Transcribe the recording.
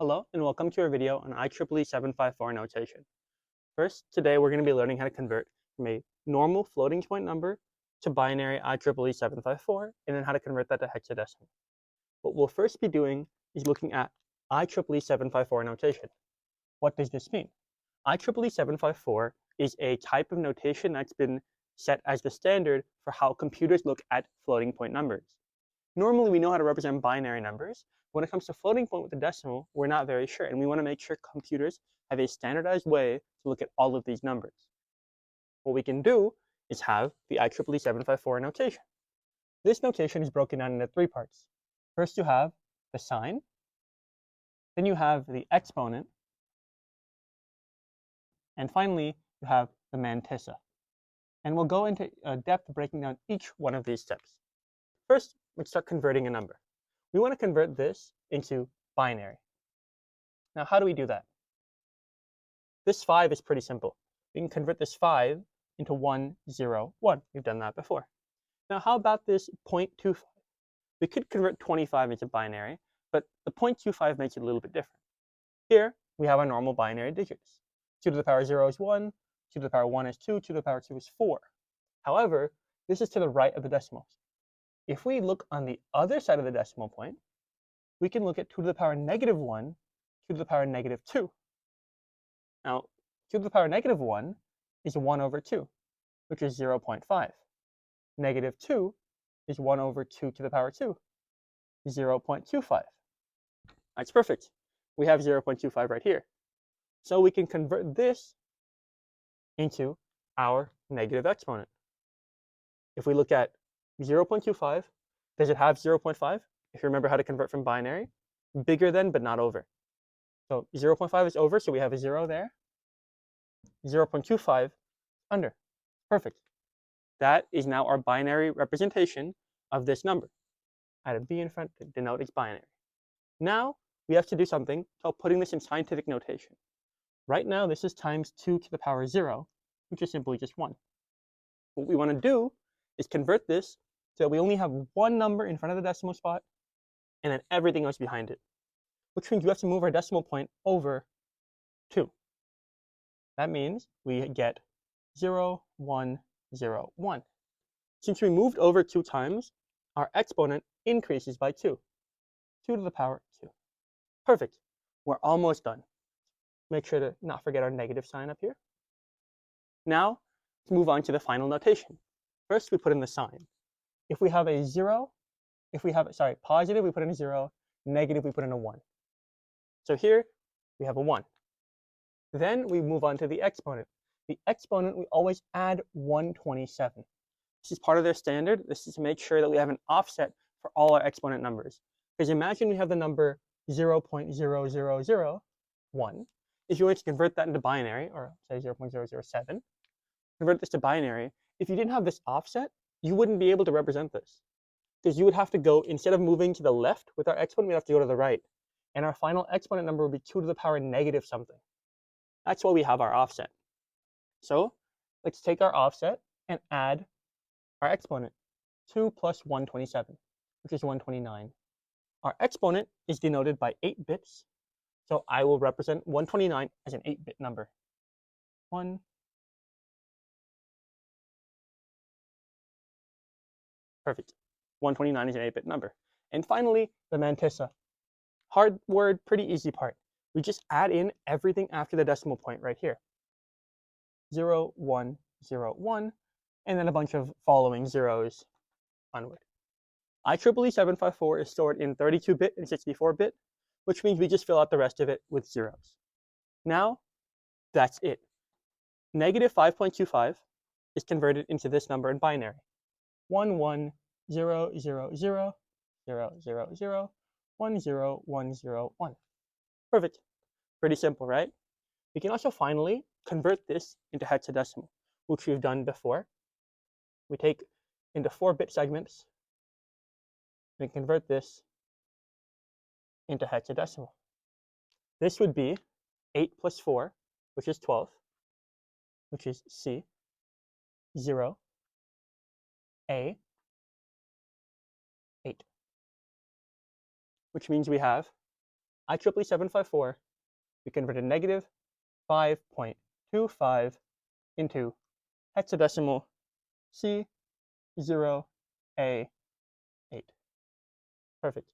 Hello and welcome to our video on IEEE 754 notation. First, today we're going to be learning how to convert from a normal floating point number to binary IEEE 754 and then how to convert that to hexadecimal. What we'll first be doing is looking at IEEE 754 notation. What does this mean? IEEE 754 is a type of notation that's been set as the standard for how computers look at floating point numbers. Normally we know how to represent binary numbers. When it comes to floating point with a decimal, we're not very sure, and we want to make sure computers have a standardized way to look at all of these numbers. What we can do is have the IEEE 754 notation. This notation is broken down into three parts. First you have the sign, then you have the exponent, and finally you have the mantissa. And we'll go into depth breaking down each one of these steps. First, let's start converting a number. We want to convert this into binary. Now, how do we do that? This 5 is pretty simple. We can convert this 5 into 1, 0, 1. We've done that before. Now, how about this 0.25? We could convert 25 into binary, but the 0.25 makes it a little bit different. Here, we have our normal binary digits. 2 to the power 0 is 1, 2 to the power 1 is 2, 2 to the power 2 is 4. However, this is to the right of the decimals. If we look on the other side of the decimal point, we can look at 2 to the power negative 1, 2 to the power negative 2. Now, 2 to the power negative 1 is 1 over 2, which is 0.5. Negative 2 is 1 over 2 to the power 2, 0.25. That's perfect. We have 0.25 right here. So we can convert this into our negative exponent. If we look at 0.25, does it have 0.5? If you remember how to convert from binary, bigger than but not over. So 0.5 is over, so we have a 0 there. 0.25 under. Perfect. That is now our binary representation of this number. Add a b in front to denote it's binary. Now we have to do something called putting this in scientific notation. Right now this is times 2 to the power 0, which is simply just 1. What we want to do is convert this so that we only have one number in front of the decimal spot and then everything else behind it, which means we have to move our decimal point over 2. That means we get 0, 1, 0, 1. Since we moved over 2 times, our exponent increases by 2. 2 to the power 2. Perfect. We're almost done. Make sure to not forget our negative sign up here. Now, let's move on to the final notation. First, we put in the sign. If we have a 0, positive, we put in a 0, negative, we put in a 1. So here, we have a 1. Then we move on to the exponent. The exponent, we always add 127. This is part of their standard. This is to make sure that we have an offset for all our exponent numbers. Because imagine we have the number 0.0001. If you wanted to convert that into binary, or say 0.007, convert this to binary, if you didn't have this offset, you wouldn't be able to represent this. Because you would have to go, instead of moving to the left with our exponent, we'd have to go to the right. And our final exponent number would be 2 to the power negative something. That's why we have our offset. So let's take our offset and add our exponent. 2 plus 127, which is 129. Our exponent is denoted by 8 bits. So I will represent 129 as an 8-bit number. 1. Perfect. 129 is an 8-bit number. And finally, the mantissa. Hard word, pretty easy part. We just add in everything after the decimal point right here. 0, 1, 0, 1, and then a bunch of following zeros onward. IEEE 754 is stored in 32-bit and 64-bit, which means we just fill out the rest of it with zeros. Now, that's it. Negative 5.25 is converted into this number in binary. 1, 1, 0, 0, 0, 0, 0, 0, 1, 0, 1, 0, 1. Perfect. Pretty simple, right? We can also finally convert this into hexadecimal, which we've done before. We take into 4-bit segments and convert this into hexadecimal. This would be 8 plus 4, which is 12, which is C, 0, A, 8, which means we have IEEE 754, we converted negative 5.25 into hexadecimal C0A8. Perfect.